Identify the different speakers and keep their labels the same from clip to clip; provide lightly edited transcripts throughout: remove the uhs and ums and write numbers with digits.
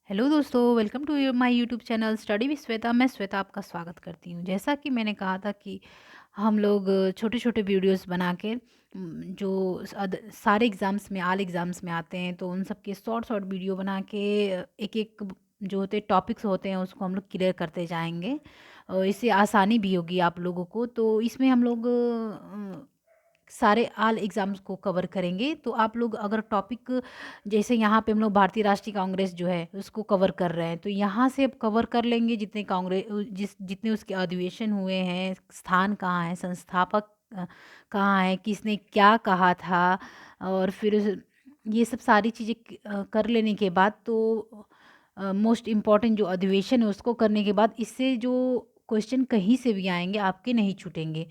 Speaker 1: Hello दोस्तों, welcome to my YouTube channel study with Shweta. मैं श्वेता आपका स्वागत करती हूँ। जैसा कि मैंने कहा था कि हम लोग छोटे छोटे वीडियोस बना के जो सारे एग्ज़ाम्स में ऑल एग्ज़ाम्स में आते हैं, तो उन सब के शॉर्ट शॉर्ट वीडियो बना के एक एक जो होते टॉपिक्स होते हैं उसको हम लोग क्लियर करते जाएंगे और इससे आसानी भी होगी आप लोगों को। तो इसमें हम लोग सारे ऑल एग्ज़ाम्स को कवर करेंगे। तो आप लोग अगर टॉपिक जैसे यहाँ पे हम लोग भारतीय राष्ट्रीय कांग्रेस जो है उसको कवर कर रहे हैं, तो यहाँ से अब कवर कर लेंगे जितने कांग्रेस जितने उसके अधिवेशन हुए हैं, स्थान कहाँ है, संस्थापक कहाँ है, किसने क्या कहा था, और फिर ये सब सारी चीज़ें कर लेने के बाद तो मोस्ट इम्पॉर्टेंट जो अधिवेशन है उसको करने के बाद इससे जो क्वेश्चन कहीं से भी आएंगे आपके नहीं छूटेंगे।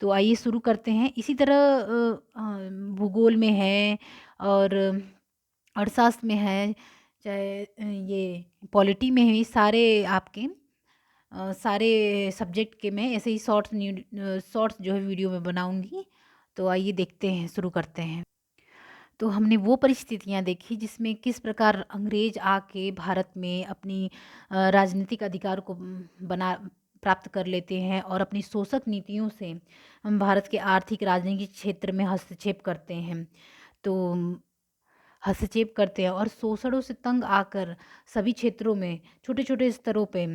Speaker 1: तो आइए शुरू करते हैं। इसी तरह भूगोल में है और अर्थशास्त्र में है, चाहे ये पॉलिटी में है, सारे आपके सारे सब्जेक्ट के मैं ऐसे ही शॉर्ट्स जो है वीडियो में बनाऊंगी। तो आइए देखते हैं, शुरू करते हैं। तो हमने वो परिस्थितियां देखी जिसमें किस प्रकार अंग्रेज आके भारत में अपनी राजनीतिक अधिकार को बना प्राप्त कर लेते हैं और अपनी शोषक नीतियों से हम भारत के आर्थिक राजनीतिक क्षेत्र में हस्तक्षेप करते हैं। तो हस्तक्षेप करते हैं और शोषणों से तंग आकर सभी क्षेत्रों में छोटे छोटे स्तरों पे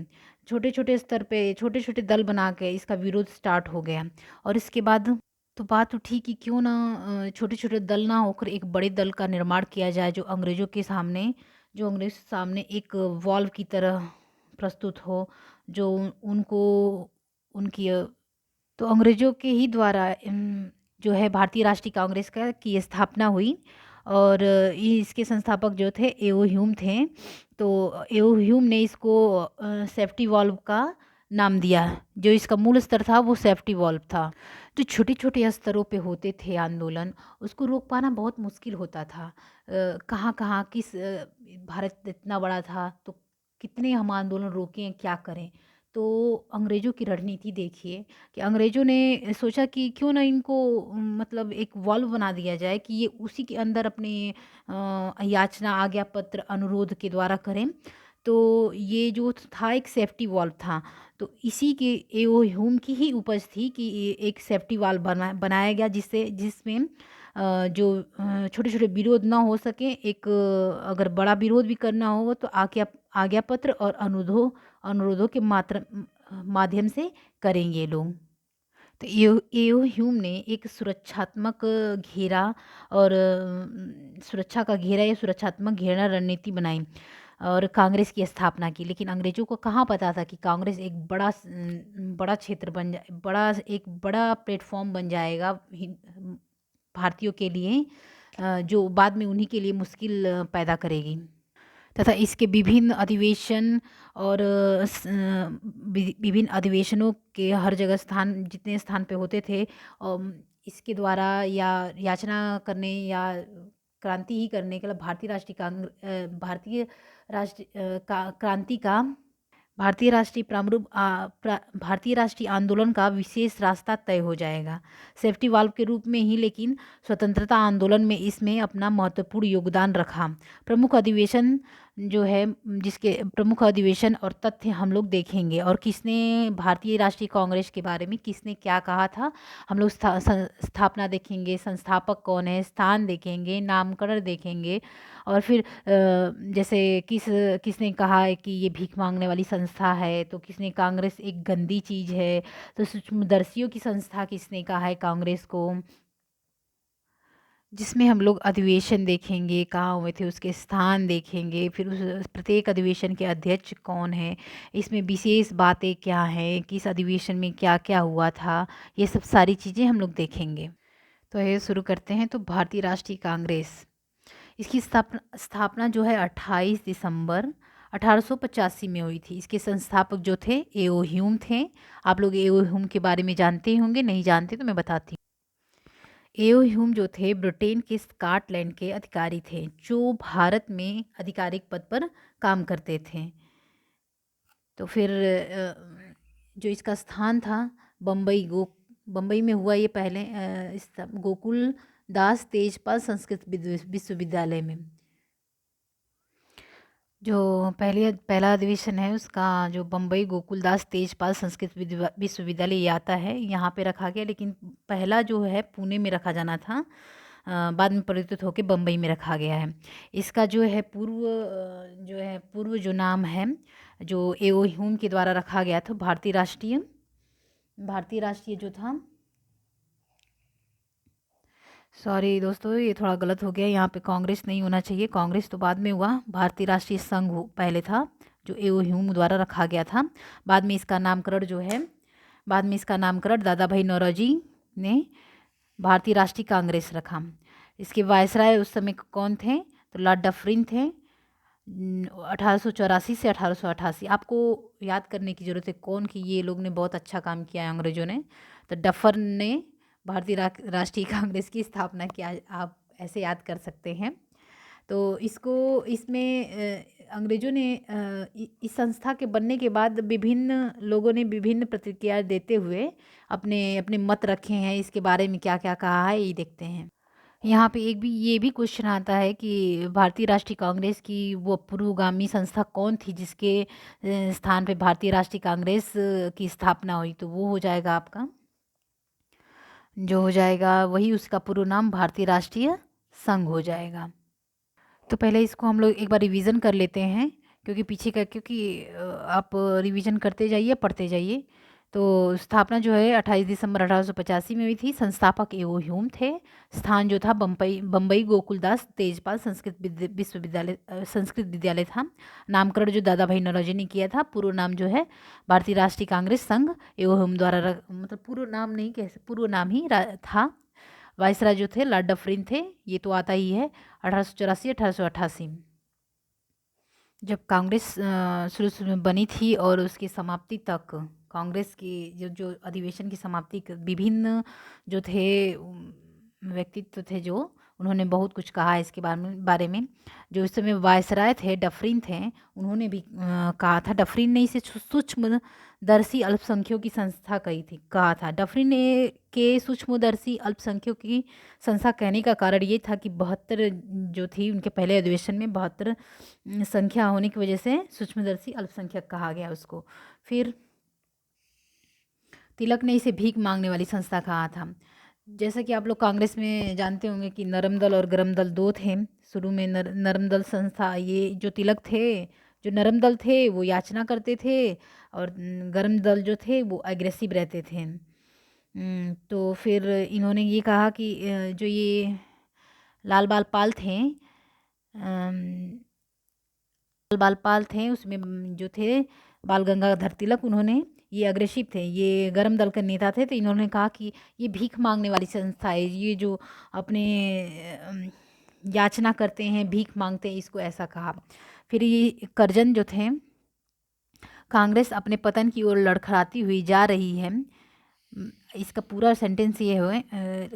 Speaker 1: छोटे छोटे स्तर पे छोटे छोटे दल बना के इसका विरोध स्टार्ट हो गया। और इसके बाद तो बात उठी कि क्यों ना छोटे छोटे दल ना होकर एक बड़े दल का निर्माण किया जाए जो अंग्रेज के सामने एक वॉल्व की तरह प्रस्तुत हो, जो उनको उनकी तो अंग्रेजों के ही द्वारा जो है भारतीय राष्ट्रीय कांग्रेस का की स्थापना हुई। और इसके संस्थापक जो थे एओ ह्यूम थे। तो एओ ह्यूम ने इसको सेफ्टी वॉल्व का नाम दिया। जो इसका मूल स्तर था वो सेफ्टी वॉल्व था। जो छोटे छोटे स्तरों पे होते थे आंदोलन, उसको रोक पाना बहुत मुश्किल होता था। कहाँ कहाँ भारत इतना बड़ा था तो कितने हम आंदोलन रोकें, क्या करें। तो अंग्रेज़ों की रणनीति देखिए कि अंग्रेज़ों ने सोचा कि क्यों ना इनको मतलब एक वॉल्व बना दिया जाए कि ये उसी के अंदर अपने याचना आज्ञा पत्र अनुरोध के द्वारा करें। तो ये जो था एक सेफ्टी वॉल्व था। तो इसी के एओ ह्यूम की ही उपज थी कि ये एक सेफ्टी वॉल्व बनाया गया जिसमें जो छोटे छोटे विरोध ना हो सके, एक अगर बड़ा विरोध भी करना होगा तो आज्ञा पत्र और अनुरोधों के माध्यम से करेंगे लोग। तो एओ ह्यूम ने एक सुरक्षात्मक घेरा और सुरक्षा का घेरा या सुरक्षात्मक घेरा रणनीति बनाई और कांग्रेस की स्थापना की। लेकिन अंग्रेजों को कहाँ पता था कि कांग्रेस एक बड़ा क्षेत्र बन जाए, एक बड़ा प्लेटफॉर्म बन जाएगा भारतीयों के लिए, जो बाद में उन्हीं के लिए मुश्किल पैदा करेगी। तथा इसके विभिन्न अधिवेशन और विभिन्न अधिवेशनों के हर जगह जितने स्थान पे होते थे, इसके द्वारा या याचना करने या क्रांति ही करने के लिए भारतीय राष्ट्रीय आंदोलन का विशेष रास्ता तय हो जाएगा, सेफ्टी वाल्व के रूप में ही। लेकिन स्वतंत्रता आंदोलन में इसमें अपना महत्वपूर्ण योगदान रखा। प्रमुख अधिवेशन जो है जिसके प्रमुख अधिवेशन और तथ्य हम लोग देखेंगे, और किसने भारतीय राष्ट्रीय कांग्रेस के बारे में किसने क्या कहा था। हम लोग स्थापना देखेंगे, संस्थापक कौन है, स्थान देखेंगे, नामकरण देखेंगे, और फिर जैसे किसने कहा है कि ये भीख मांगने वाली संस्था है, तो किसने कांग्रेस एक गंदी चीज़ है, तो सूक्ष्मदर्शियों की संस्था किसने कहा है कांग्रेस को। जिसमें हम लोग अधिवेशन देखेंगे, कहाँ हुए थे उसके स्थान देखेंगे, फिर उस प्रत्येक अधिवेशन के अध्यक्ष कौन है, इसमें विशेष बातें क्या हैं, किस अधिवेशन में क्या क्या हुआ था, ये सब सारी चीज़ें हम लोग देखेंगे। तो ये शुरू करते हैं। तो भारतीय राष्ट्रीय कांग्रेस, इसकी स्थापना जो है 28 दिसंबर 1885 में हुई थी। इसके संस्थापक जो थे एओ ह्यूम थे। आप लोग एओ ह्यूम के बारे में जानते ही होंगे, नहीं जानते तो मैं बताती हूँ। एओ ह्यूम जो थे ब्रिटेन के स्कॉटलैंड के अधिकारी थे, जो भारत में आधिकारिक पद पर काम करते थे। तो फिर जो इसका स्थान था बम्बई में हुआ ये पहले, गोकुल दास तेजपाल संस्कृत विश्वविद्यालय में। जो पहला अधिवेशन है उसका जो बम्बई गोकुलदास तेजपाल संस्कृत विश्वविद्यालय ये आता है, यहाँ पे रखा गया। लेकिन पहला जो है पुणे में रखा जाना था, बाद में परिवर्तित होकर बम्बई में रखा गया है। इसका पूर्व जो नाम है, जो एओ ह्यूम के द्वारा रखा गया था, भारतीय राष्ट्रीय जो था, सॉरी दोस्तों ये थोड़ा गलत हो गया, यहाँ पे कांग्रेस नहीं होना चाहिए, कांग्रेस तो बाद में हुआ, भारतीय राष्ट्रीय संघ पहले था, जो एओ ह्यूम द्वारा रखा गया था। बाद में इसका नामकरण दादा भाई नौरोजी ने भारतीय राष्ट्रीय कांग्रेस रखा। इसके वायसराय उस समय कौन थे, तो लॉर्ड डफरिन थे, 1884 से 1888। आपको याद करने की ज़रूरत है कौन कि ये लोग ने बहुत अच्छा काम किया है अंग्रेज़ों ने। तो डफर ने भारतीय राष्ट्रीय कांग्रेस की स्थापना किया, आप ऐसे याद कर सकते हैं। तो इसमें अंग्रेज़ों ने इस संस्था के बनने के बाद विभिन्न लोगों ने विभिन्न प्रतिक्रिया देते हुए अपने अपने मत रखे हैं। इसके बारे में क्या क्या कहा है ये देखते हैं। यहाँ पे ये भी क्वेश्चन आता है कि भारतीय राष्ट्रीय कांग्रेस की वो पूर्वगामी संस्था कौन थी जिसके स्थान पे भारतीय राष्ट्रीय कांग्रेस की स्थापना हुई, तो वो हो जाएगा आपका, जो हो जाएगा वही उसका पूर्व नाम भारतीय राष्ट्रीय संघ हो जाएगा। तो पहले इसको हम लोग एक बार रिवीजन कर लेते हैं, क्योंकि आप रिवीजन करते जाइए, पढ़ते जाइए। तो स्थापना जो है 28 दिसंबर 1885 में हुई थी। संस्थापक एओ ह्यूम थे। स्थान जो था बम्बई गोकुलदास तेजपाल संस्कृत विद्यालय था। नामकरण जो दादा भाई नौरोजी ने किया था। पूर्व नाम जो है भारतीय राष्ट्रीय कांग्रेस संघ एओ ह्यूम द्वारा मतलब पूर्व नाम नहीं कह सकते, पूर्व नाम ही था। वायसराय जो थे लॉर्ड डफरिन थे, ये तो आता ही है। 1884-1888 जब कांग्रेस शुरू में बनी थी और उसकी समाप्ति तक, कांग्रेस की जो अधिवेशन की समाप्ति विभिन्न जो थे व्यक्तित्व थे, जो उन्होंने बहुत कुछ कहा है इसके बारे में। जो इस समय वायसराय थे, डफरिन थे, उन्होंने भी कहा था। डफरिन ने इसे सूक्ष्मदर्शी अल्पसंख्यकों की संस्था कहा था। डफरिन ने के सूक्ष्मदर्शी अल्पसंख्यकों की संस्था कहने का कारण ये था कि 72 जो थी उनके पहले अधिवेशन में 72 संख्या होने की वजह से सूक्ष्मदर्शी अल्पसंख्यक कहा गया उसको। फिर तिलक ने इसे भीख मांगने वाली संस्था कहा था। जैसा कि आप लोग कांग्रेस में जानते होंगे कि नरम दल और गरम दल दो थे। शुरू में नरम दल संस्था, ये जो तिलक थे, जो नरम दल थे वो याचना करते थे, और गरम दल जो थे वो एग्रेसिव रहते थे। तो फिर इन्होंने ये कहा कि जो ये लाल बाल पाल थे, उसमें जो थे बाल गंगाधर तिलक, उन्होंने ये अग्रेसिव थे, ये गरम दल के नेता थे। तो इन्होंने कहा कि ये भीख मांगने वाली संस्था है, ये जो अपने याचना करते हैं, भीख मांगते हैं, इसको ऐसा कहा। फिर ये करजन जो थे, कांग्रेस अपने पतन की ओर लड़खड़ाती हुई जा रही है। इसका पूरा सेंटेंस ये है,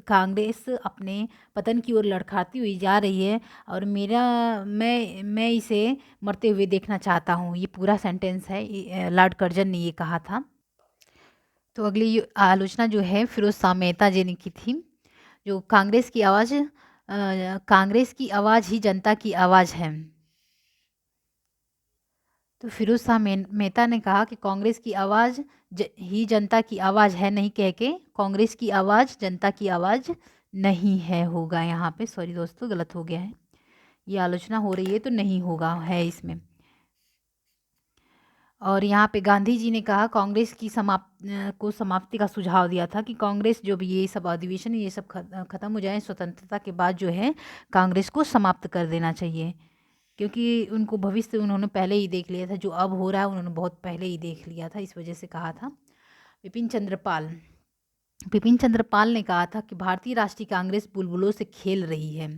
Speaker 1: कांग्रेस अपने पतन की ओर लड़खड़ाती हुई जा रही है और मैं इसे मरते हुए देखना चाहता हूँ। ये पूरा सेंटेंस है, लॉर्ड कर्जन ने ये कहा था। तो अगली आलोचना जो है फिरोज शाह मेहता जी ने की थी। जो कांग्रेस की आवाज़ ही जनता की आवाज़ है। तो फिरोज शाह मेहता ने कहा कि कांग्रेस की आवाज़ ही जनता की आवाज़ है, नहीं कह के कांग्रेस की आवाज़ जनता की आवाज़ नहीं है होगा। यहाँ पे सॉरी दोस्तों गलत हो गया है, ये आलोचना हो रही है तो नहीं होगा है इसमें। और यहाँ पे गांधी जी ने कहा कांग्रेस की समाप्ति का सुझाव दिया था कि कांग्रेस जो भी ये सब अधिवेशन ये सब खत्म हो जाए, स्वतंत्रता के बाद जो है कांग्रेस को समाप्त कर देना चाहिए, क्योंकि उनको भविष्य उन्होंने पहले ही देख लिया था, जो अब हो रहा है उन्होंने बहुत पहले ही देख लिया था, इस वजह से कहा था। विपिन चंद्र पाल ने कहा था कि भारतीय राष्ट्रीय कांग्रेस बुलबुलों से खेल रही है।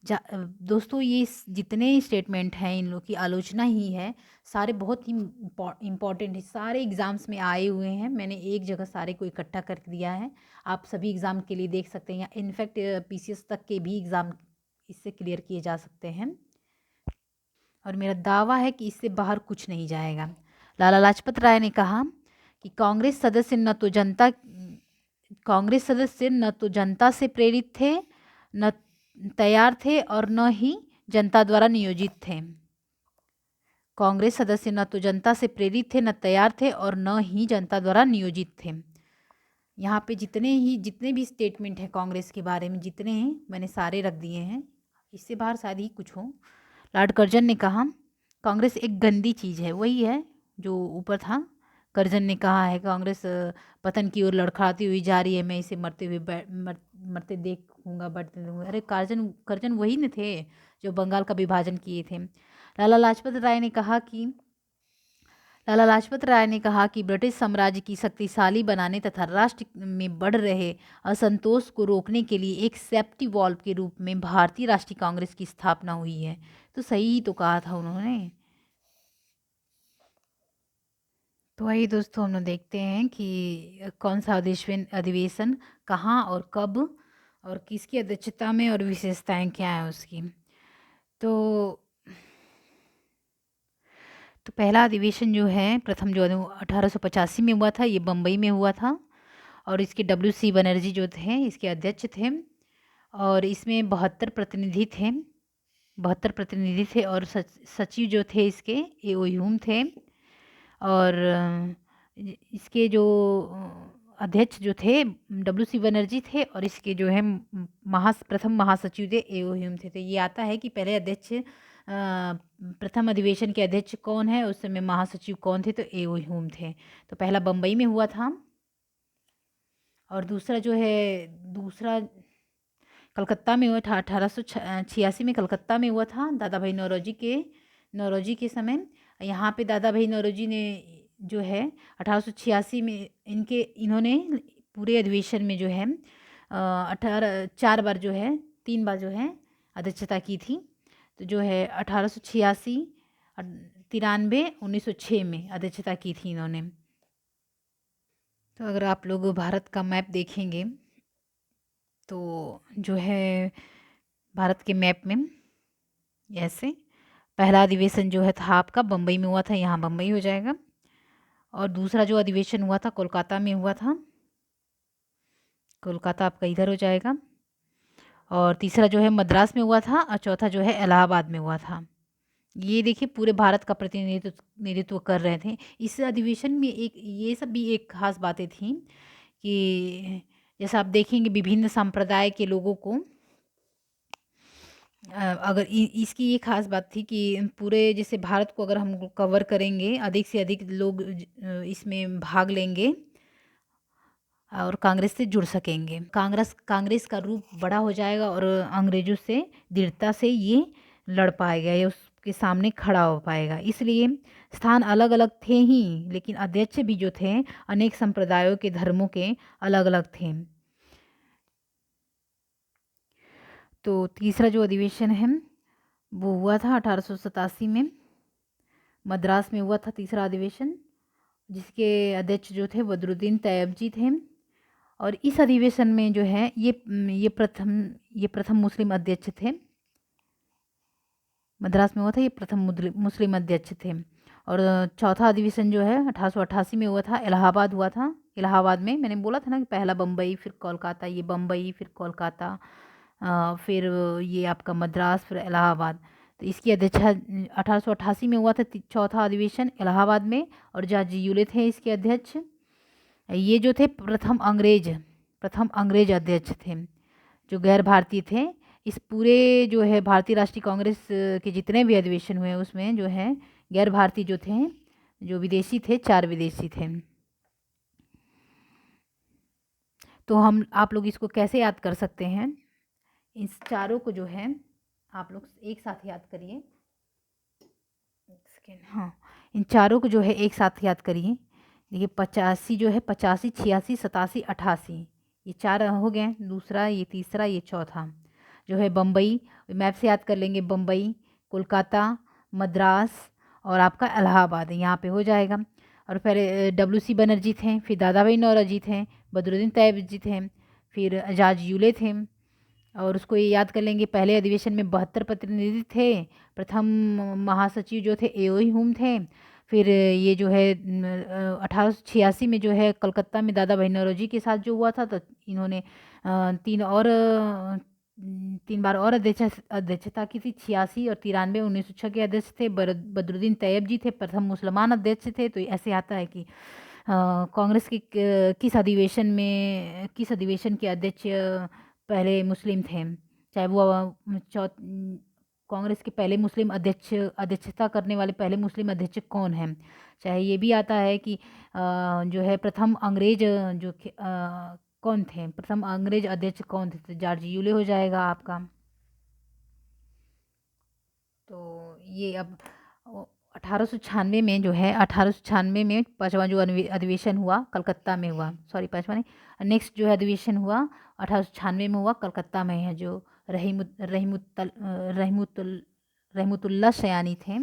Speaker 1: दोस्तों ये जितने स्टेटमेंट हैं इन लोग की आलोचना ही है, सारे बहुत ही इम्पॉर्टेंट है, सारे एग्ज़ाम्स में आए हुए हैं। मैंने एक जगह सारे को इकट्ठा कर दिया है, आप सभी एग्ज़ाम के लिए देख सकते हैं, या इनफैक्ट पीसीएस तक के भी एग्ज़ाम इससे क्लियर किए जा सकते हैं। और मेरा दावा है कि इससे बाहर कुछ नहीं जाएगा। लाला लाजपत राय ने कहा कि कांग्रेस सदस्य न तो जनता से प्रेरित थे, न तैयार थे, और न ही जनता द्वारा नियोजित थे। कांग्रेस सदस्य न तो जनता से प्रेरित थे, न तैयार थे और न ही जनता द्वारा नियोजित थे। यहाँ पे जितने भी स्टेटमेंट हैं कांग्रेस के बारे में, जितने हैं मैंने सारे रख दिए हैं, इससे बाहर शायद ही कुछ हो। लॉर्ड कर्जन ने कहा कांग्रेस एक गंदी चीज़ है, वही है जो ऊपर था। कर्जन ने कहा है कांग्रेस पतन की ओर लड़खड़ाती हुई जा रही है, मैं इसे मरते देखूंगा, बढ़ते दूंगा। अरे कर्जन कर्जन वही न थे जो बंगाल का विभाजन किए थे। लाला लाजपत राय ने कहा कि ब्रिटिश साम्राज्य की शक्तिशाली बनाने तथा राष्ट्र में बढ़ रहे असंतोष को रोकने के लिए एक सेफ्टी वॉल्व के रूप में भारतीय राष्ट्रीय कांग्रेस की स्थापना हुई है। तो सही ही तो कहा था उन्होंने। तो आइए दोस्तों, हम लोग देखते हैं कि कौन सा अधिवेशन कहाँ और कब और किसकी अध्यक्षता में और विशेषताएं क्या है उसकी। तो पहला अधिवेशन जो है, प्रथम जो 1885 में हुआ था, ये बम्बई में हुआ था और इसके WC बनर्जी जो थे इसके अध्यक्ष थे और इसमें 72 प्रतिनिधि थे और सचिव जो थे इसके A.O. ह्यूम थे और इसके जो अध्यक्ष जो थे WC बनर्जी थे और इसके जो है प्रथम महासचिव थे A.O. ह्यूम थे। तो ये आता है कि पहले अध्यक्ष प्रथम अधिवेशन के अध्यक्ष कौन है, उस समय महासचिव कौन थे, तो A.O. ह्यूम थे। तो पहला बम्बई में हुआ था और दूसरा कलकत्ता में हुआ था। 1886 में कलकत्ता में हुआ था, दादा भाई नौरोजी के समय। यहाँ पे दादा भाई नौरोजी ने जो है 1886 में इन्होंने पूरे अधिवेशन में जो है 3 बार जो है अध्यक्षता की थी। तो जो है 1886, 93, 1906 में अध्यक्षता की थी इन्होंने। तो अगर आप लोग भारत का मैप देखेंगे तो जो है भारत के मैप में ऐसे पहला अधिवेशन जो है था आपका बम्बई में हुआ था, यहाँ बम्बई हो जाएगा। और दूसरा जो अधिवेशन हुआ था कोलकाता में हुआ था, कोलकाता आपका इधर हो जाएगा। और तीसरा जो है मद्रास में हुआ था और चौथा जो है इलाहाबाद में हुआ था। ये देखिए पूरे भारत का प्रतिनिधित्व कर रहे थे इस अधिवेशन में। ये सब भी एक खास बातें थी कि जैसा आप देखेंगे विभिन्न संप्रदाय के लोगों को अगर इसकी ये खास बात थी कि पूरे जैसे भारत को अगर हम कवर करेंगे, अधिक से अधिक लोग इसमें भाग लेंगे और कांग्रेस से जुड़ सकेंगे। कांग्रेस का रूप बड़ा हो जाएगा और अंग्रेजों से दृढ़ता से ये लड़ पाएगा, ये उसके सामने खड़ा हो पाएगा। इसलिए स्थान अलग अलग थे ही, लेकिन अध्यक्ष भी जो थे अनेक संप्रदायों के धर्मों के अलग अलग थे। तो तीसरा जो अधिवेशन है वो हुआ था 1887 में, मद्रास में हुआ था तीसरा अधिवेशन, जिसके अध्यक्ष जो थे बदरुद्दीन तैयब जी थे। और इस अधिवेशन में जो है ये प्रथम मुस्लिम अध्यक्ष थे। मद्रास में हुआ था, ये प्रथम मुस्लिम अध्यक्ष थे। और चौथा अधिवेशन जो है 1888 में हुआ था, इलाहाबाद हुआ था। इलाहाबाद में मैंने बोला था ना कि पहला बम्बई, फिर कोलकाता, ये बम्बई फिर कोलकाता, फिर ये आपका मद्रास, फिर इलाहाबाद। तो इसकी अध्यक्षता 1888 में हुआ था चौथा अधिवेशन इलाहाबाद में, और जाजी यूले थे इसके अध्यक्ष। ये जो थे प्रथम अंग्रेज अध्यक्ष थे जो गैर भारतीय थे। इस पूरे जो है भारतीय राष्ट्रीय कांग्रेस के जितने भी अधिवेशन हुए उसमें जो है गैर भारतीय जो थे, जो विदेशी थे, 4 विदेशी थे। तो आप लोग इसको कैसे याद कर सकते हैं, इस चारों को जो है आप लोग एक साथ याद करिए। हाँ, इन चारों को जो है एक साथ याद करिए। देखिए 85 जो है, 85, 86, 87, 88, ये 4 हो गए। दूसरा, ये तीसरा, ये चौथा जो है बम्बई, मैप से याद कर लेंगे, बम्बई, कोलकाता, मद्रास और आपका इलाहाबाद यहाँ पे हो जाएगा। और फिर WC बनर्जी थे, फिर दादा भाई नौरोजी थे, बदरुद्दीन तैयब जी थे, फिर एजाज यूले थे। और उसको ये याद कर लेंगे, पहले अधिवेशन में 72 प्रतिनिधि थे, प्रथम महासचिव जो थे A.O. ह्यूम थे। फिर ये जो है 1886 में जो है कलकत्ता में दादा भाई नौरोजी के साथ जो हुआ था, तो इन्होंने 3 और 3 बार और अध्यक्षता की थी, 86 और 93। 1906 के अध्यक्ष थे बदरुद्दीन तैयब जी थे, प्रथम मुसलमान अध्यक्ष थे। तो ऐसे आता है कि कांग्रेस की किस अधिवेशन के अध्यक्ष पहले मुस्लिम थे, चाहे वो कांग्रेस के पहले मुस्लिम अध्यक्षता करने वाले पहले मुस्लिम अध्यक्ष कौन हैं। चाहे ये भी आता है कि जो है प्रथम अंग्रेज कौन थे, प्रथम अंग्रेज अध्यक्ष कौन थे। तो जॉर्ज यूले हो जाएगा आपका। तो ये अब 1896 में जो है, 1896 में पांचवा जो अधिवेशन हुआ कलकत्ता में हुआ, सॉरी पांचवा नहीं, नेक्स्ट जो है अधिवेशन हुआ 1896 में हुआ कलकत्ता में है, जो रहमुतुल्लाह सयानी थे,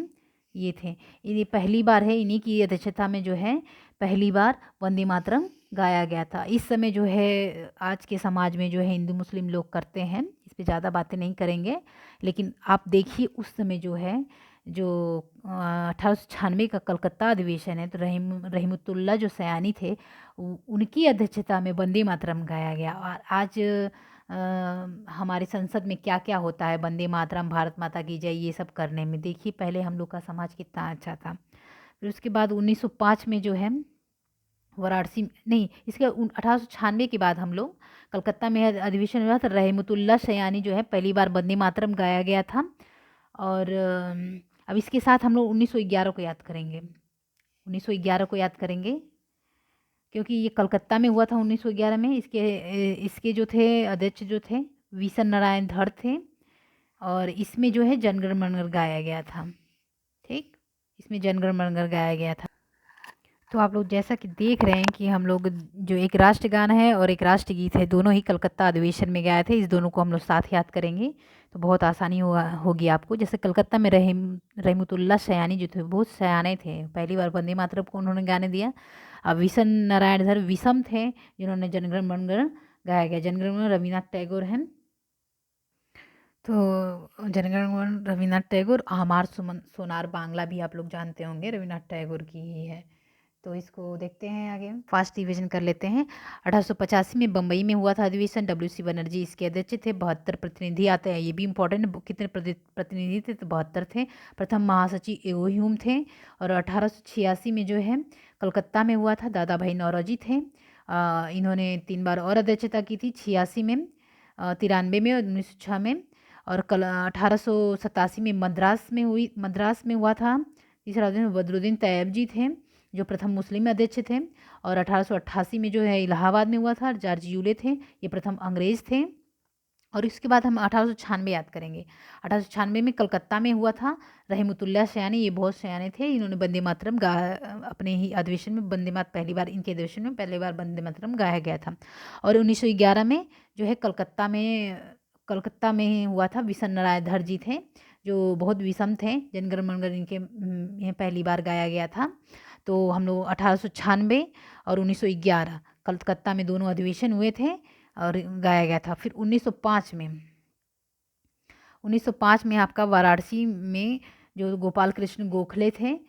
Speaker 1: ये थे। ये पहली बार है, इन्हीं की अध्यक्षता में जो है पहली बार वंदे मातरम गाया गया था। इस समय जो है आज के समाज में जो है हिंदू मुस्लिम लोग करते हैं, इस पे ज़्यादा बातें नहीं करेंगे। लेकिन आप देखिए उस समय जो है, जो 1896 का कलकत्ता अधिवेशन है, तो रहमतुल्लाह जो सयानी थे उनकी अध्यक्षता में वंदे मातरम गाया गया। और आज हमारी संसद में क्या क्या होता है, वंदे मातरम, भारत माता की जय, ये सब करने में। देखिए पहले हम लोग का समाज कितना अच्छा था। फिर उसके बाद 1905 में जो है वाराणसी नहीं, इसके 1896 के बाद हम लोग कलकत्ता में अधिवेशन हुआ था, रहमतुल्लाह सयानी जो है पहली बार वंदे मातरम गाया गया था। और अब इसके साथ हम लोग 1911 को याद करेंगे, 1911 को याद करेंगे, क्योंकि ये कलकत्ता में हुआ था 1911 में। इसके जो थे अध्यक्ष जो थे वीसन नारायण धर थे, और इसमें जो है जनगण मनगण गाया गया था। ठीक, इसमें जनगण मनगण गाया गया था। तो आप लोग जैसा कि देख रहे हैं कि हम लोग जो एक राष्ट्रगान है और एक राष्ट्रगीत है, दोनों ही कलकत्ता अधिवेशन में गाए थे। इस दोनों को हम लोग साथ याद करेंगे तो बहुत आसानी होगी आपको। जैसे कलकत्ता में रहमतुल्लाह सयानी जो थे बहुत सयाने थे, पहली बार वंदे मातरम को उन्होंने गाने दिया। अब विशन नारायण धर विषम थे जिन्होंने जनगण मनगण गाया गया। जनगण मन रविन्द्रनाथ टैगोर हैं, तो जनगण मन रविन्द्रनाथ टैगोर। हमार सुमन सोनार बांग्ला भी आप लोग जानते होंगे, रविन्द्रनाथ टैगोर की ही है। तो इसको देखते हैं आगे, फास्ट डिवीजन कर लेते हैं। 1885 में बम्बई में हुआ था अधिवेशन, WC बनर्जी इसके अध्यक्ष थे। 72 प्रतिनिधि आते हैं, ये भी इंपॉर्टेंट, कितने प्रतिनिधि थे, तो 72 थे। प्रथम महासचिव एओ ह्यूम थे। और 1886 में जो है कलकत्ता में हुआ था, दादा भाई नौरोजी थे। इन्होंने 3 बार और अध्यक्षता की थी, 86 में, 93 में और 1906 में। और कल 1887 में मद्रास में हुआ था। तीसरा बदरुद्दीन तैयब जी थे जो प्रथम मुस्लिम अध्यक्ष थे। और 1888 में जो है इलाहाबाद में हुआ था, जॉर्ज यूले थे, ये प्रथम अंग्रेज थे। और इसके बाद हम 1896 याद करेंगे। 1896 में कलकत्ता में हुआ था, रहमतुल्लाह सयानी, ये बहुत सयाने थे, इन्होंने वंदे मातरम अपने ही अधिवेशन में वंदे मातरम पहली बार, इनके अधिवेशन में पहली बार वंदे मातरम गाया गया था। और 1911 में जो है कलकत्ता में हुआ था, विशन नारायण धर जी थे जो बहुत विषम थे, जनगण मनगण इनके यहाँ पहली बार गाया गया था। तो हम लोग 1896 और 1911 कलकत्ता में दोनों अधिवेशन हुए थे और गाया गया था। फिर 1905 में आपका वाराणसी में जो गोपाल कृष्ण गोखले थे,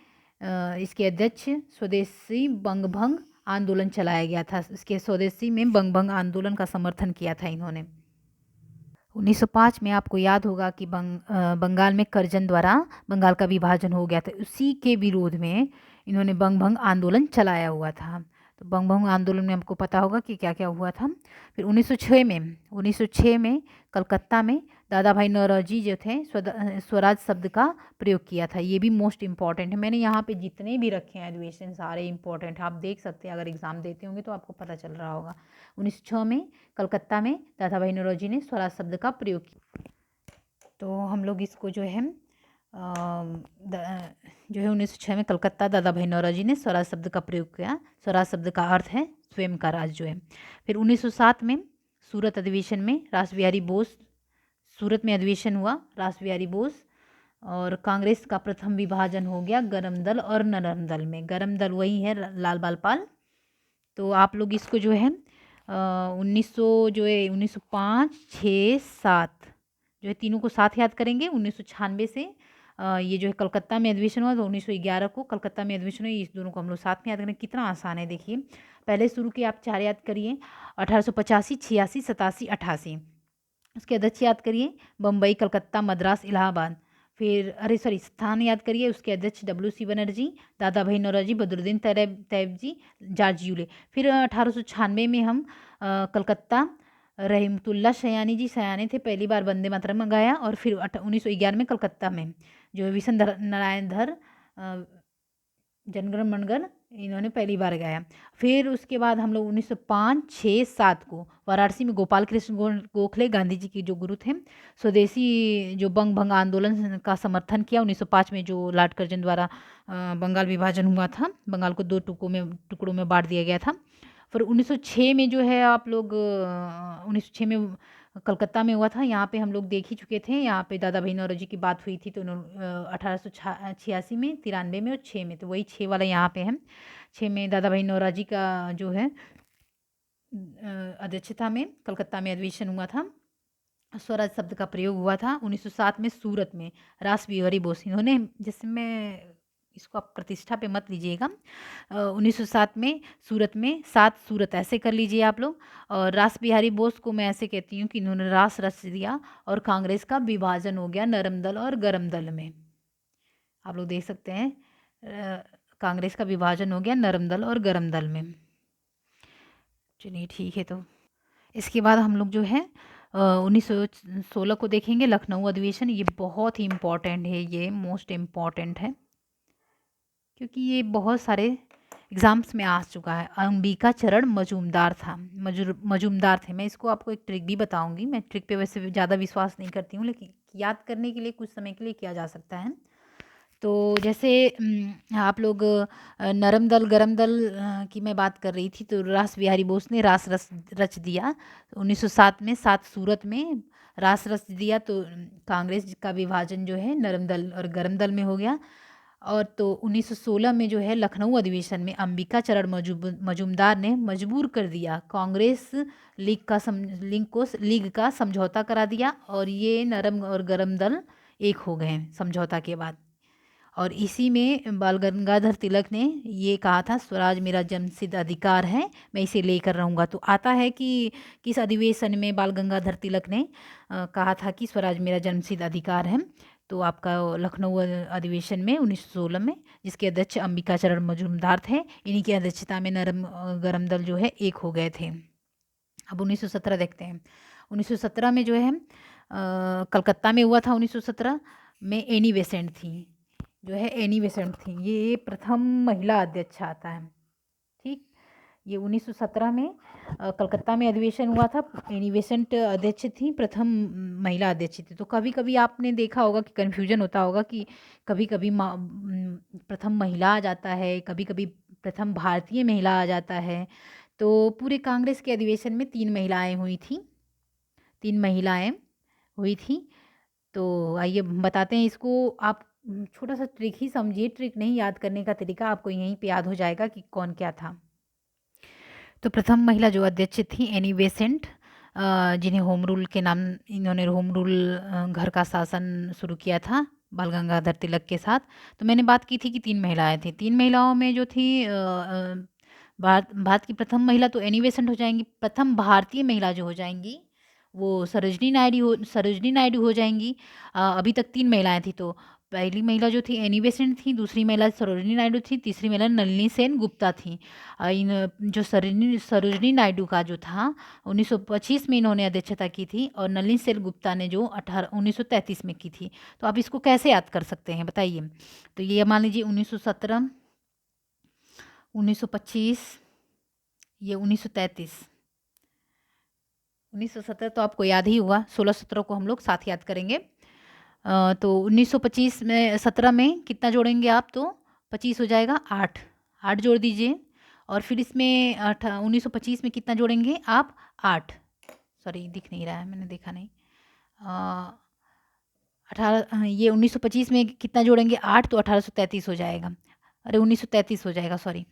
Speaker 1: इसके अध्यक्ष, स्वदेशी बंगभंग आंदोलन चलाया गया था। इसके स्वदेशी में बंगभंग आंदोलन का समर्थन किया था इन्होंने। 1905 में आपको याद होगा कि बंगाल में करजन द्वारा बंगाल का विभाजन हो गया था, उसी के विरोध में इन्होंने बंगभंग आंदोलन चलाया हुआ था। तो बंगभंग आंदोलन में हमको पता होगा कि क्या क्या हुआ था। फिर 1906 में कलकत्ता में दादा भाई नौरोजी जो थे स्वराज शब्द का प्रयोग किया था। ये भी मोस्ट इम्पॉर्टेंट है, मैंने यहाँ पे जितने भी रखे हैं अधिवेशन सारे इंपॉर्टेंट है, आप देख सकते हैं, अगर एग्जाम देते होंगे तो आपको पता चल रहा होगा। 1906 में कलकत्ता में दादा भाई नौरोजी ने स्वराज शब्द का प्रयोग किया। तो हम लोग इसको जो है 1906 में कलकत्ता दादा भाई नौरोजी ने स्वराज शब्द का प्रयोग किया। स्वराज शब्द का अर्थ है स्वयं का राज जो है। फिर 1907 में सूरत अधिवेशन में रासबिहारी बोस, सूरत में अधिवेशन हुआ रासबिहारी बोस, और कांग्रेस का प्रथम विभाजन हो गया गरम दल और नरम दल में। गरम दल वही है लाल बाल पाल। तो आप लोग इसको जो है 1905, 6, 7 जो है तीनों को साथ याद करेंगे। 1996 से ये जो है कलकत्ता में अधिवेशन हुआ, तो 1911 को कलकत्ता में अधिवेशन हुआ, इस दोनों को हम लोग साथ में याद करें। कितना आसान है देखिए, पहले शुरू के आप 4 याद करिए, 1885, 86, 87, 88। उसके अध्यक्ष याद करिए, बम्बई, कलकत्ता, मद्रास, इलाहाबाद। फिर अरे सॉरी, स्थान याद करिए, उसके अध्यक्ष डब्ल्यू सी बनर्जी, दादा भाई नौरोजी, बदरुद्दीन तैयब जी, जॉर्ज यूले। फिर 1896 में हम कलकत्ता, रहीमतुल्ला सयानी जी सयानी थे, पहली बार वंदे मातरम गाया। और फिर 1911 में कलकत्ता में जो विशन नारायण धर जनगण मनगण इन्होंने पहली बार गाया। फिर उसके बाद हम लोग 1905, 6, 7 को वाराणसी में गोपाल कृष्ण गोखले, गांधी जी के जो गुरु थे, स्वदेशी जो बंग भंग आंदोलन का समर्थन किया 1905 में, जो लॉर्ड कर्जन द्वारा बंगाल विभाजन हुआ था, बंगाल को 2 टुकड़ों में बांट दिया गया था। फिर 1906 में जो है आप लोग 1906 में कलकत्ता में हुआ था, यहाँ पे हम लोग देख ही चुके थे, यहाँ पे दादा भाई नौरोजी की बात हुई थी, तो 1886 में, 93 में और 6 में, तो वही 6 वाला यहाँ पे है। 6 में दादा भाई नौरोजी का जो है अध्यक्षता में कलकत्ता में अधिवेशन हुआ था, स्वराज शब्द का प्रयोग हुआ था। 1907 में सूरत में रास बिहारी बोस, इन्होंने, जिसमें इसको आप प्रतिष्ठा पे मत लीजिएगा, 1907 में सूरत में, 7 सूरत ऐसे कर लीजिए आप लोग। और रास बिहारी बोस को मैं ऐसे कहती हूँ कि इन्होंने रास रच दिया और कांग्रेस का विभाजन हो गया नरम दल और गरम दल में। आप लोग देख सकते हैं, कांग्रेस का विभाजन हो गया नरम दल और गरम दल में। चलिए ठीक है, तो इसके बाद हम लोग जो है 1916 को देखेंगे, लखनऊ अधिवेशन। ये बहुत ही इम्पॉर्टेंट है, ये मोस्ट इम्पॉर्टेंट है, क्योंकि ये बहुत सारे एग्ज़ाम्स में आ चुका है। अंबिका चरण मजूमदार था, मजूमदार थे। मैं इसको आपको एक ट्रिक भी बताऊंगी, मैं ट्रिक पे वैसे ज़्यादा विश्वास नहीं करती हूँ, लेकिन याद करने के लिए कुछ समय के लिए किया जा सकता है। तो जैसे आप लोग नरम दल गरम दल की मैं बात कर रही थी, तो रास बिहारी बोस ने रास रच दिया 1907 में, 7 सूरत में रास रच दिया, तो कांग्रेस का विभाजन जो है नरम दल और गरम दल में हो गया। और तो 1916 में जो है लखनऊ अधिवेशन में अंबिका चरण मजूमदार ने मजबूर कर दिया कांग्रेस लीग का समझौता करा दिया, और ये नरम और गरम दल एक हो गए समझौता के बाद। और इसी में बाल गंगाधर तिलक ने ये कहा था, स्वराज मेरा जन्मसिद्ध अधिकार है, मैं इसे लेकर रहूँगा। तो आता है कि किस अधिवेशन में बाल गंगाधर तिलक ने कहा था कि स्वराज मेरा जन्मसिद्ध अधिकार है, तो आपका लखनऊ अधिवेशन में 1916 में, जिसके अध्यक्ष अंबिका चरण मजूमदार थे। इन्हीं की अध्यक्षता में नरम गरम दल जो है एक हो गए थे। अब 1917 देखते हैं। 1917 में जो है कलकत्ता में हुआ था। 1917 में एनी बेसेंट थी, जो है एनी बेसेंट थी, ये प्रथम महिला अध्यक्ष आता है। ठीक, ये 1917 में कलकत्ता में अधिवेशन हुआ था, एनी बेसेंट अध्यक्ष थी, प्रथम महिला अध्यक्ष थी। तो कभी कभी आपने देखा होगा कि कन्फ्यूजन होता होगा कि कभी कभी प्रथम महिला आ जाता है, कभी कभी प्रथम भारतीय महिला आ जाता है। तो पूरे कांग्रेस के अधिवेशन में 3 महिलाएं हुई थी, 3 महिलाएं हुई थी। तो आइए बताते हैं इसको। आप छोटा सा ट्रिक ही समझिए, ट्रिक नहीं, याद करने का तरीका आपको यहीं पे याद हो जाएगा कि कौन क्या था। तो प्रथम महिला जो अध्यक्ष थी एनी बेसेंट, जिन्हें होम रूल के नाम, इन्होंने होम रूल घर का शासन शुरू किया था बाल गंगाधर तिलक के साथ। तो मैंने बात की थी कि 3 महिलाएं थी, 3 महिलाओं में जो थी भारत की प्रथम महिला तो एनी बेसेंट हो जाएंगी। प्रथम भारतीय महिला जो हो जाएंगी वो सरोजनी नायडू हो जाएंगी। अभी तक 3 महिलाएं थी, तो पहली महिला जो थी एनी बेसेंट थी, दूसरी महिला सरोजनी नायडू थी, तीसरी महिला नलिनी सेन गुप्ता थी। इन जो सरोजनी नायडू का जो था 1925 में इन्होंने अध्यक्षता की थी, और नलिनी सेन गुप्ता ने जो 1933 में की थी। तो आप इसको कैसे याद कर सकते हैं बताइए। तो ये मान लीजिए 1917, 1925, ये 1933, 1917 तो आपको याद ही हुआ, 16-17 को हम लोग साथ याद करेंगे। तो 1925 में 17 में कितना जोड़ेंगे आप, तो 25 हो जाएगा, 8 8 जोड़ दीजिए। और फिर इसमें 1925 में कितना जोड़ेंगे आप, 8, सॉरी दिख नहीं रहा है, मैंने देखा नहीं, 18, ये 1925 में कितना जोड़ेंगे 8, तो 1833 हो जाएगा, अरे 1933 हो जाएगा, सॉरी।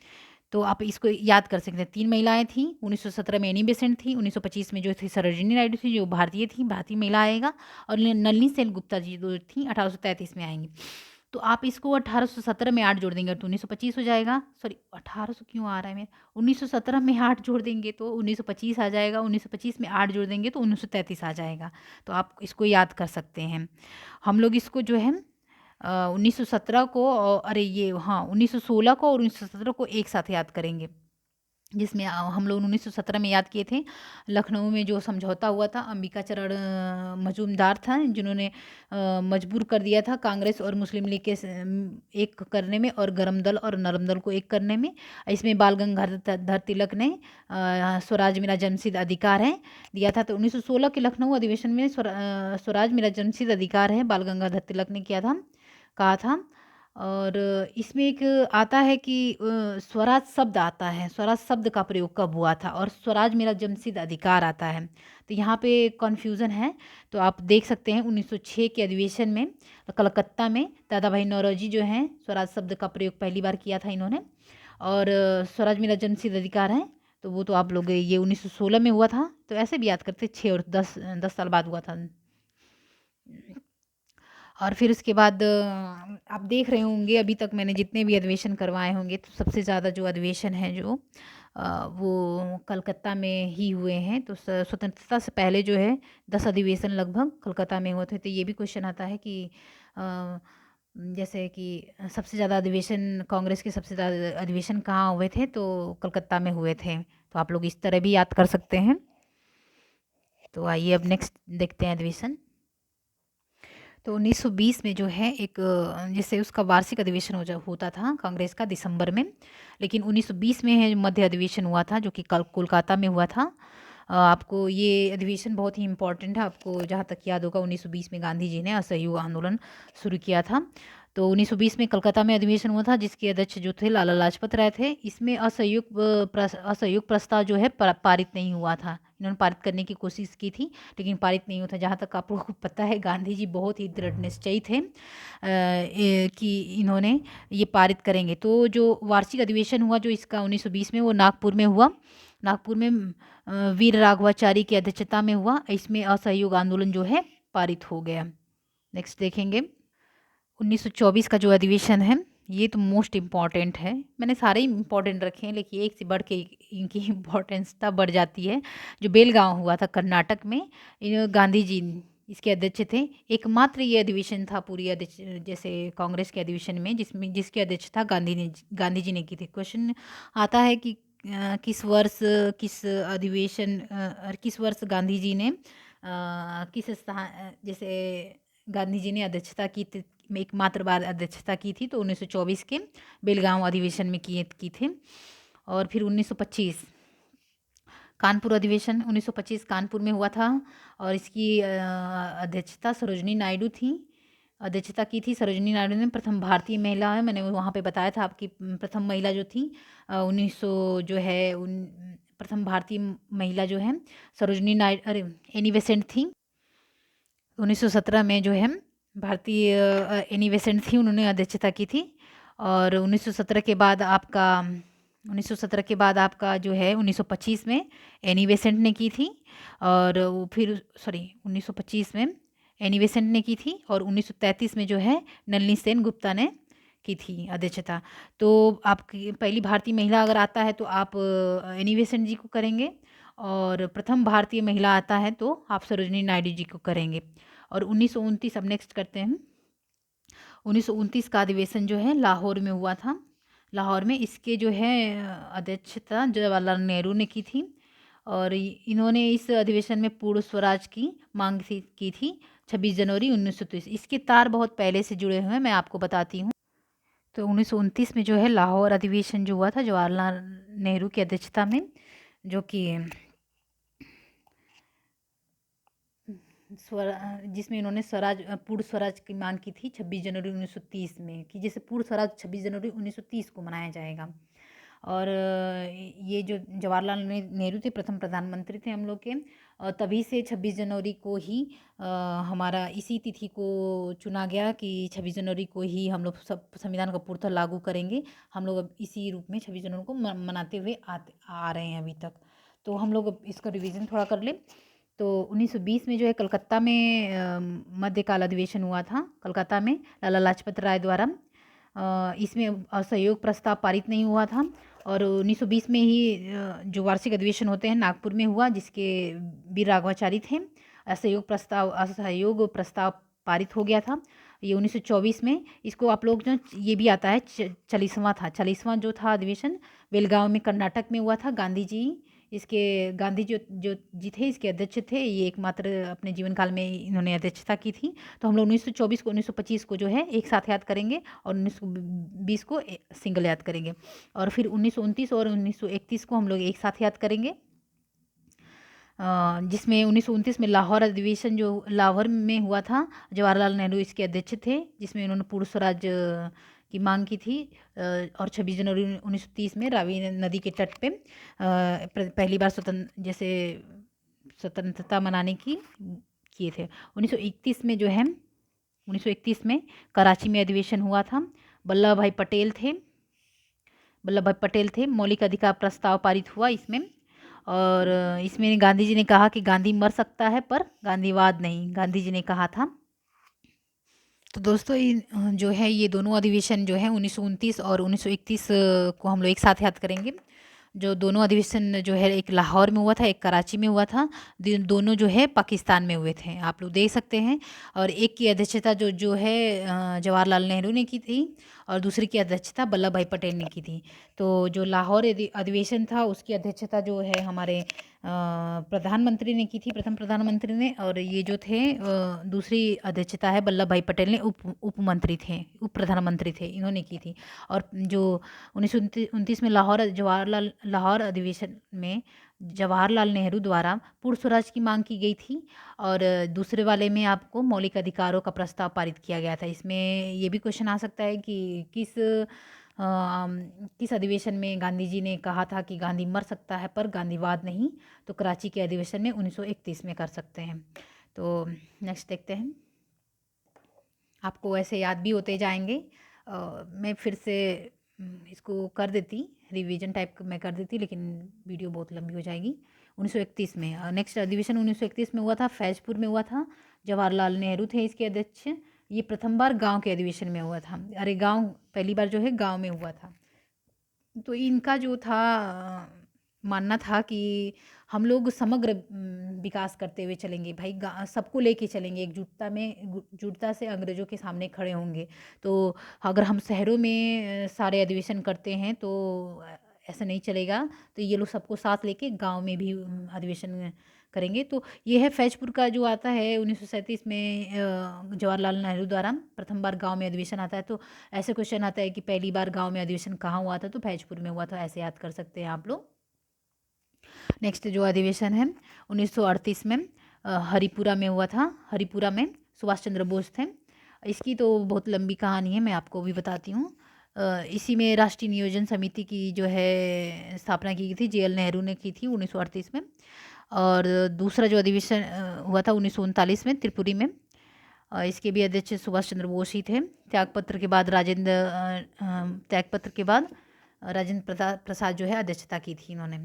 Speaker 1: तो आप इसको याद कर सकते हैं, 3 महिलाएं थी, 1917 में एनी बेसेंट थी, 1925 में जो थी सरोजिनी नायडू थी जो भारतीय थी, भारतीय महिला आएगा, और नलिनी सेन गुप्ता जी जो थी 1833 में आएंगी। तो आप इसको 1817 में 8 जोड़ देंगे तो 1925 हो जाएगा। सॉरी 1800 क्यों आ रहा है मेरा, 1917 में 8 जोड़ देंगे तो 1925 आ जाएगा, 1925 में 8 जोड़ देंगे तो 1933 आ जाएगा। तो आप इसको याद कर सकते हैं। हम लोग इसको जो है 1917 को अरे ये हाँ 1916 को और 1917 को एक साथ याद करेंगे, जिसमें हम लोग 1917 में याद किए थे लखनऊ में जो समझौता हुआ था। अंबिका चरण मजूमदार था जिन्होंने मजबूर कर दिया था कांग्रेस और मुस्लिम लीग के एक करने में, और गरम दल और नरम दल को एक करने में। इसमें बाल गंगाधर तिलक ने स्वराज मेरा जन्मसिद्ध अधिकार है दिया था। तो 1916 के लखनऊ अधिवेशन में स्वराज मेरा जन्मसिद्ध अधिकार है बाल गंगाधर तिलक ने किया था, कहा था। और इसमें एक आता है कि स्वराज शब्द आता है, स्वराज शब्द का प्रयोग कब हुआ था, और स्वराज मेरा जन्मसिद्ध अधिकार आता है। तो यहाँ पे कन्फ्यूज़न है, तो आप देख सकते हैं 1906 के अधिवेशन में कलकत्ता में दादा भाई नौरोजी जो हैं स्वराज शब्द का प्रयोग पहली बार किया था इन्होंने। और स्वराज मेरा जन्मसिद्ध अधिकार है, तो वो तो आप लोग ये 1916 में हुआ था, तो ऐसे भी याद करते 6 और 10 साल बाद हुआ था। और फिर उसके बाद आप देख रहे होंगे अभी तक मैंने जितने भी अधिवेशन करवाए होंगे, तो सबसे ज़्यादा जो अधिवेशन है जो वो कलकत्ता में ही हुए हैं। तो स्वतंत्रता से पहले जो है 10 अधिवेशन लगभग कलकत्ता में हुए थे। तो ये भी क्वेश्चन आता है कि जैसे कि सबसे ज़्यादा अधिवेशन कांग्रेस के सबसे ज़्यादा अधिवेशन कहाँ हुए थे, तो कलकत्ता में हुए थे। तो आप लोग इस तरह भी याद कर सकते हैं। तो आइए अब नेक्स्ट देखते हैं अधिवेशन। तो 1920 में जो है एक जैसे उसका वार्षिक अधिवेशन होता था कांग्रेस का दिसंबर में, लेकिन 1920 में है मध्य अधिवेशन हुआ था जो कि कोलकाता में हुआ था। आपको ये अधिवेशन बहुत ही इम्पोर्टेंट है, आपको जहाँ तक याद होगा 1920 में गांधी जी ने असहयोग आंदोलन शुरू किया था। तो 1920 में कलकत्ता में अधिवेशन हुआ था जिसके अध्यक्ष जो थे लाला लाजपत राय थे। इसमें असहयोग प्रस्ताव जो है पारित नहीं हुआ था। इन्होंने पारित करने की कोशिश की थी लेकिन पारित नहीं हुआ था। जहाँ तक आप लोगों को पता है गांधी जी बहुत ही दृढ़ निश्चयी थे कि इन्होंने ये पारित करेंगे। तो जो वार्षिक अधिवेशन हुआ जो इसका 1920 में, वो नागपुर में हुआ। नागपुर में वीर राघवाचारी की अध्यक्षता में हुआ। इसमें असहयोग आंदोलन जो है पारित हो गया। नेक्स्ट देखेंगे 1924 का जो अधिवेशन है, ये तो मोस्ट इम्पॉर्टेंट है। मैंने सारे ही इम्पॉर्टेंट रखे हैं लेकिन एक से बढ़ के इनकी इम्पोर्टेंसता बढ़ जाती है। जो बेलगांव हुआ था कर्नाटक में, इन गांधी जी इसके अध्यक्ष थे। एकमात्र ये अधिवेशन था पूरी अध्यक्ष जैसे कांग्रेस के अधिवेशन में जिसकी अध्यक्षता गांधी जी ने की थी। क्वेश्चन आता है कि किस वर्ष किस अधिवेशन किस वर्ष गांधी जी ने किस स्थान जैसे गांधी जी ने अध्यक्षता की थी, एकमात्र बार अध्यक्षता की थी, तो 1924 के बेलगांव अधिवेशन में की थी। और फिर 1925 कानपुर अधिवेशन 1925 कानपुर में हुआ था और इसकी अध्यक्षता सरोजनी नायडू थी, अध्यक्षता की थी सरोजनी नायडू ने। प्रथम भारतीय महिला है, मैंने वहाँ पे बताया था आपकी प्रथम महिला जो थी 1900 जो है प्रथम भारतीय महिला जो है सरोजनी नायडू, अरे एनी बेसेंट थी। 1917 में जो है भारतीय एनी बेसेंट थी, उन्होंने अध्यक्षता की थी। और 1917 के बाद आपका 1917 के बाद आपका जो है 1925 में एनी बेसेंट ने की थी। और वो फिर 1925 में एनी बेसेंट ने की थी और 1933 में जो है नलिनी सेन गुप्ता ने की थी अध्यक्षता। तो आपकी पहली भारतीय महिला अगर आता है तो आप एनी बेसेंट जी को करेंगे, और प्रथम भारतीय महिला आता है तो आप सरोजनी नायडू जी को करेंगे। और 1929 अब नेक्स्ट करते हैं। 1929 का अधिवेशन जो है लाहौर में हुआ था। लाहौर में इसके जो है अध्यक्षता जवाहरलाल नेहरू ने की थी। और इन्होंने इस अधिवेशन में पूर्ण स्वराज की मांग की थी 26 जनवरी 1930। इसके तार बहुत पहले से जुड़े हुए हैं, मैं आपको बताती हूँ। तो 1929 में जो है लाहौर अधिवेशन जो हुआ था जवाहरलाल नेहरू की अध्यक्षता में, जो कि जिसमें इन्होंने पूर्ण स्वराज की मांग की थी 26 जनवरी 1930 में, कि जैसे पूर्ण स्वराज 26 जनवरी 1930 को मनाया जाएगा। और ये जो जवाहरलाल नेहरू थे प्रथम प्रधानमंत्री थे हम लोग के, और तभी से 26 जनवरी को ही हमारा इसी तिथि को चुना गया कि 26 जनवरी को ही हम लोग सब संविधान का पूर्णतः लागू करेंगे। हम लोग अब इसी रूप में 26 जनवरी को मनाते हुए आ रहे हैं अभी तक। तो हम लोग अब इसका रिवीजन थोड़ा कर लें। तो 1920 में जो है कलकत्ता में मध्यकाल अधिवेशन हुआ था कलकत्ता में लाला लाजपत राय द्वारा। इसमें असहयोग प्रस्ताव पारित नहीं हुआ था। और 1920 में ही जो वार्षिक अधिवेशन होते हैं नागपुर में हुआ, जिसके वीर राघवाचारी थे। असहयोग प्रस्ताव पारित हो गया था ये 1924 में। इसको आप लोग जो ये भी आता है 40वां जो था अधिवेशन बेलगांव में कर्नाटक में हुआ था। गांधी जी इसके गांधी जो जो जी थे इसके अध्यक्ष थे। ये एकमात्र अपने जीवन काल में इन्होंने अध्यक्षता की थी। तो हम लोग 1924 को 1925 को जो है एक साथ याद करेंगे और 1920 को सिंगल याद करेंगे। और फिर 1929 और 1931 को हम लोग एक साथ याद करेंगे, जिसमें 1929 में लाहौर अधिवेशन जो लाहौर में हुआ था, जवाहरलाल नेहरू इसके अध्यक्ष थे, जिसमें उन्होंने पूर्ण स्वराज की मांग की थी। और 26 जनवरी 1930 में रावी नदी के तट पे पहली बार स्वतंत्रता मनाने की किए थे। 1931 में जो है 1931 में कराची में अधिवेशन हुआ था। वल्लभ भाई पटेल थे। मौलिक अधिकार प्रस्ताव पारित हुआ इसमें। और इसमें गांधी जी ने कहा कि गांधी मर सकता है पर गांधीवाद नहीं, गांधी जी ने कहा था। तो दोस्तों जो है ये दोनों अधिवेशन जो है 1929 और 1931 को हम लोग एक साथ याद करेंगे। जो दोनों अधिवेशन जो है एक लाहौर में हुआ था, एक कराची में हुआ था। दोनों जो है पाकिस्तान में हुए थे, आप लोग देख सकते हैं। और एक की अध्यक्षता जो जो है जवाहरलाल नेहरू ने की थी और दूसरी की अध्यक्षता वल्लभ भाई पटेल ने की थी। तो जो लाहौर अधिवेशन था उसकी अध्यक्षता जो है हमारे प्रधानमंत्री ने की थी, प्रथम प्रधानमंत्री ने। और ये जो थे दूसरी अध्यक्षता है वल्लभ भाई पटेल ने, उप मंत्री थे, उप प्रधानमंत्री थे, इन्होंने की थी। और जो 1929 में लाहौर अधिवेशन में जवाहरलाल नेहरू द्वारा पूर्ण स्वराज की मांग की गई थी। और दूसरे वाले में आपको मौलिक अधिकारों का प्रस्ताव पारित किया गया था। इसमें ये भी क्वेश्चन आ सकता है कि किस अधिवेशन में गांधी जी ने कहा था कि गांधी मर सकता है पर गांधीवाद नहीं। तो कराची के अधिवेशन में 1931 में कर सकते हैं। तो नेक्स्ट देखते हैं। आपको ऐसे याद भी होते जाएंगे। मैं फिर से इसको कर देती, रिवीजन टाइप मैं कर देती, लेकिन वीडियो बहुत लंबी हो जाएगी। 1931 में नेक्स्ट अधिवेशन 1931 में हुआ था, फैजपुर में हुआ था। जवाहरलाल नेहरू थे इसके अध्यक्ष। ये प्रथम बार गांव के अधिवेशन में हुआ था। अरे गांव पहली बार जो है गांव में हुआ था। तो इनका जो था मानना था कि हम लोग समग्र विकास करते हुए चलेंगे भाई, सबको लेके चलेंगे, एकजुटता से अंग्रेज़ों के सामने खड़े होंगे। तो अगर हम शहरों में सारे अधिवेशन करते हैं तो ऐसा नहीं चलेगा। तो ये लोग सबको साथ लेके गांव में भी अधिवेशन करेंगे। तो ये है फैजपुर का जो आता है 1937 में जवाहरलाल नेहरू द्वारा प्रथम बार गांव में अधिवेशन आता है। तो ऐसे क्वेश्चन आता है कि पहली बार गांव में अधिवेशन कहाँ हुआ था, तो फैजपुर में हुआ था, ऐसे याद कर सकते हैं आप लोग। नेक्स्ट जो अधिवेशन है 1938 में हरिपुरा में हुआ था। हरिपुरा में सुभाष चंद्र बोस थे। इसकी तो बहुत लंबी कहानी है, मैं आपको भी बताती हूँ। इसी में राष्ट्रीय नियोजन समिति की जो है स्थापना की गई थी, JL नेहरू ने की थी 1938 में। और दूसरा जो अधिवेशन हुआ था 1939 में त्रिपुरी में। इसके भी अध्यक्ष सुभाष चंद्र बोस ही थे। त्यागपत्र के बाद राजेंद्र प्रसाद जो है अध्यक्षता की थी इन्होंने।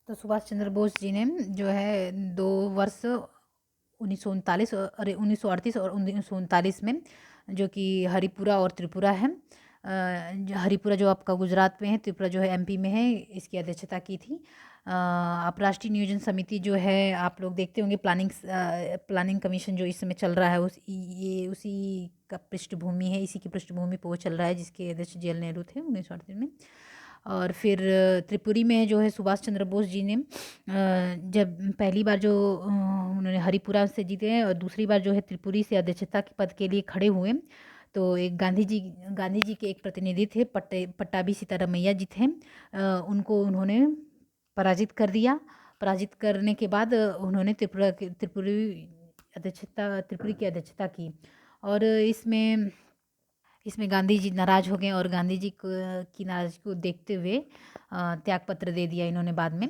Speaker 1: तो सुभाष चंद्र बोस जी ने जो है 2 वर्ष 1939 और 1938 और 1939 में, जो कि हरिपुरा और त्रिपुरा है, हरिपुरा जो आपका गुजरात में है, त्रिपुरा जो है MP में है, इसकी अध्यक्षता की थी। आप राष्ट्रीय नियोजन समिति जो है आप लोग देखते होंगे, प्लानिंग कमीशन जो इस समय चल रहा है ये उसी का पृष्ठभूमि है, इसी की पृष्ठभूमि पर वो चल रहा है, जिसके अध्यक्ष JL नेहरू थे 1938 में। और फिर त्रिपुरी में जो है सुभाष चंद्र बोस जी ने जब पहली बार जो उन्होंने हरिपुरा से जीते हैं और दूसरी बार जो है त्रिपुरी से अध्यक्षता के पद के लिए खड़े हुए। तो एक गांधी जी के एक प्रतिनिधि थे, पट्टाभी सीतारमैया जी थे। उनको उन्होंने पराजित कर दिया। पराजित करने के बाद उन्होंने त्रिपुरी की अध्यक्षता की। और इसमें गांधी जी नाराज़ हो गए और गांधी जी की नाराज़गी को देखते हुए त्यागपत्र दे दिया इन्होंने बाद में।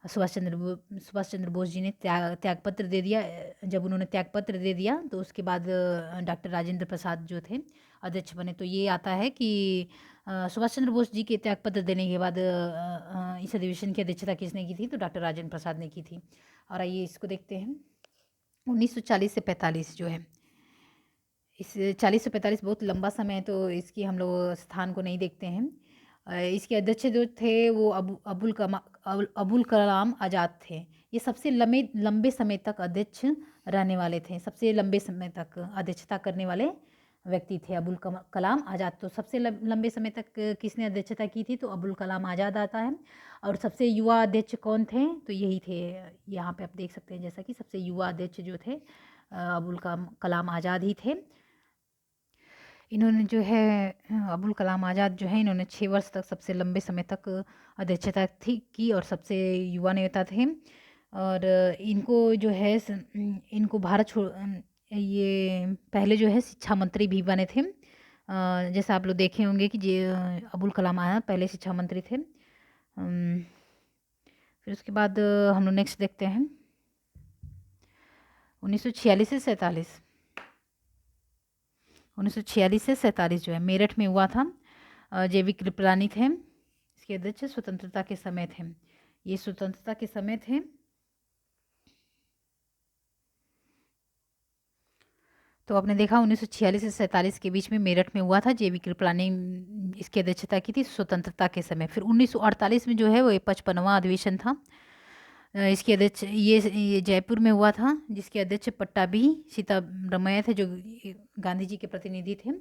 Speaker 1: सुभाष चंद्र बोस जी ने त्यागपत्र दे दिया। जब उन्होंने त्यागपत्र दे दिया तो उसके बाद डॉक्टर राजेंद्र प्रसाद जो थे अध्यक्ष बने। तो ये आता है कि सुभाष चंद्र बोस जी के त्यागपत्र देने के बाद इस अधिवेशन की अध्यक्षता किसने की थी, तो डॉक्टर राजेंद्र प्रसाद ने की थी। और आइए इसको देखते हैं। 1940 से 45 जो है, इस 40 से 45 बहुत लंबा समय है, तो इसकी हम लोग स्थान को नहीं देखते हैं। इसके अध्यक्ष जो थे वो अबुल कलाम आज़ाद थे। ये सबसे लंबे समय तक अध्यक्ष रहने वाले थे, सबसे लंबे समय तक अध्यक्षता करने वाले व्यक्ति थे कलाम आज़ाद। तो सबसे लंबे समय तक किसने अध्यक्षता की थी, तो अबुल कलाम आज़ाद आता है। और सबसे युवा अध्यक्ष कौन थे, तो यही थे। यहाँ पे आप देख सकते हैं जैसा कि सबसे युवा अध्यक्ष जो थे अबुल कलाम आज़ाद ही थे। इन्होंने जो है अबुल कलाम आज़ाद जो है, इन्होंने 6 वर्ष तक सबसे लंबे समय तक अध्यक्षता की और सबसे युवा नेता थे। और इनको जो है इनको भारत छोड़ ये पहले जो है शिक्षा मंत्री भी बने थे। जैसा आप लोग देखे होंगे कि अबुल कलाम आज़ाद पहले शिक्षा मंत्री थे। फिर उसके बाद हम लोग नेक्स्ट देखते हैं 1946 से 47। 1946 से 47 जो है मेरठ में हुआ था। जेवी कृपलानी थे इसके अध्यक्ष। स्वतंत्रता के समय थे, ये स्वतंत्रता के समय थे। तो आपने देखा 1946 से 47 के बीच में मेरठ में हुआ था। जेवी कृपलानी इसकी अध्यक्षता की थी स्वतंत्रता के समय। फिर 1948 में जो है वो 55वां अधिवेशन था। इसके अध्यक्ष ये जयपुर में हुआ था, जिसके अध्यक्ष पट्टाभी सीतारमैया थे, जो गांधी जी के प्रतिनिधि थे।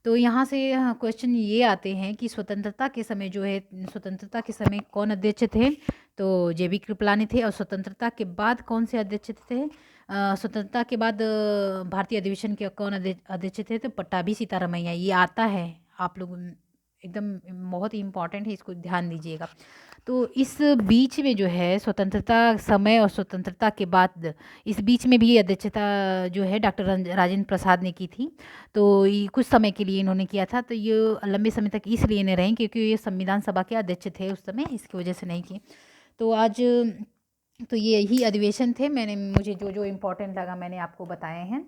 Speaker 1: तो यहाँ से क्वेश्चन ये आते हैं कि स्वतंत्रता के समय जो है, स्वतंत्रता के समय कौन अध्यक्ष थे, तो जेबी कृपलानी थे। और स्वतंत्रता के बाद कौन से अध्यक्ष थे, स्वतंत्रता के बाद भारतीय अधिवेशन के कौन अध्यक्ष थे, तो पट्टाभी सीतारमैया। ये आता है, आप लोग एकदम बहुत ही इम्पॉर्टेंट है, इसको ध्यान दीजिएगा। तो इस बीच में जो है स्वतंत्रता समय और स्वतंत्रता के बाद इस बीच में भी अध्यक्षता जो है डॉक्टर राजेंद्र प्रसाद ने की थी। तो ये कुछ समय के लिए इन्होंने किया था। तो ये लंबे समय तक इसलिए नहीं रहे क्योंकि ये संविधान सभा के अध्यक्ष थे उस समय, इसकी वजह से नहीं की। तो आज तो ये यही अधिवेशन थे। मुझे जो जो इम्पोर्टेंट लगा मैंने आपको बताए हैं।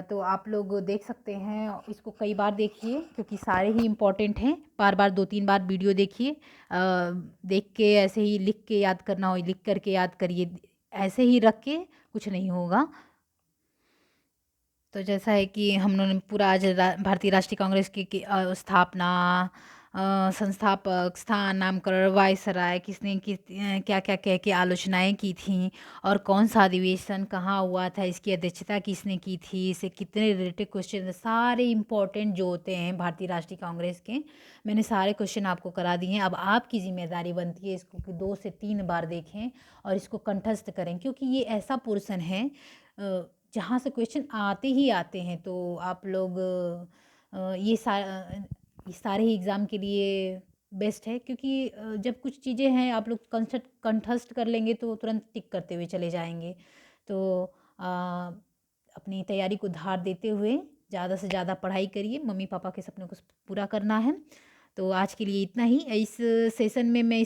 Speaker 1: तो आप लोग देख सकते हैं, इसको कई बार देखिए क्योंकि सारे ही इम्पोर्टेंट हैं। बार बार 2-3 बार वीडियो देखिए। देख के ऐसे ही लिख के याद करना हो, लिख करके याद करिए, ऐसे ही रख के कुछ नहीं होगा। तो जैसा है कि हम लोगों ने पूरा आज भारतीय राष्ट्रीय कांग्रेस की स्थापना, संस्थापक, स्थान, नामकरण, वायसराय किसने क्या क्या कह के आलोचनाएं की थी, और कौन सा अधिवेशन कहाँ हुआ था, इसकी अध्यक्षता किसने की थी, इसे कितने रिलेटेड क्वेश्चन, सारे इंपॉर्टेंट जो होते हैं भारतीय राष्ट्रीय कांग्रेस के, मैंने सारे क्वेश्चन आपको करा दिए हैं। अब आपकी जिम्मेदारी बनती है इसको कि 2 से 3 बार देखें और इसको कंठस्थ करें, क्योंकि ये ऐसा पोर्शन है जहाँ से क्वेश्चन आते ही आते हैं। तो आप लोग ये सारे ही एग्ज़ाम के लिए बेस्ट है, क्योंकि जब कुछ चीज़ें हैं आप लोग कंठस्थ कर लेंगे तो तुरंत टिक करते हुए चले जाएंगे। तो अपनी तैयारी को धार देते हुए ज़्यादा से ज़्यादा पढ़ाई करिए, मम्मी पापा के सपने को पूरा करना है। तो आज के लिए इतना ही। इस सेशन में मैं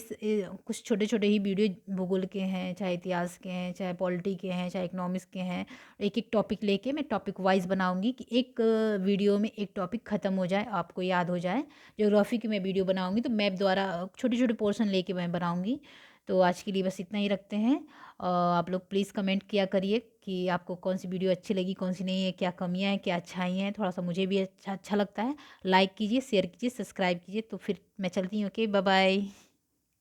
Speaker 1: कुछ छोटे छोटे ही वीडियो भूगोल के हैं, चाहे इतिहास के हैं, चाहे पॉलिटी के हैं, चाहे इकोनॉमिक्स के हैं, एक एक टॉपिक लेके मैं टॉपिक वाइज बनाऊंगी कि एक वीडियो में एक टॉपिक ख़त्म हो जाए, आपको याद हो जाए। ज्योग्राफी की मैं वीडियो बनाऊंगी तो मैप द्वारा छोटे छोटे पोर्शन लेके मैं बनाऊंगी। तो आज के लिए बस इतना ही रखते हैं। आप लोग प्लीज़ कमेंट किया करिए कि आपको कौन सी वीडियो अच्छी लगी, कौन सी नहीं है, क्या कमियां हैं, क्या अच्छाइयाँ हैं। थोड़ा सा मुझे भी अच्छा लगता है। लाइक कीजिए, शेयर कीजिए, सब्सक्राइब कीजिए। तो फिर मैं चलती हूँ। Okay, bye bye.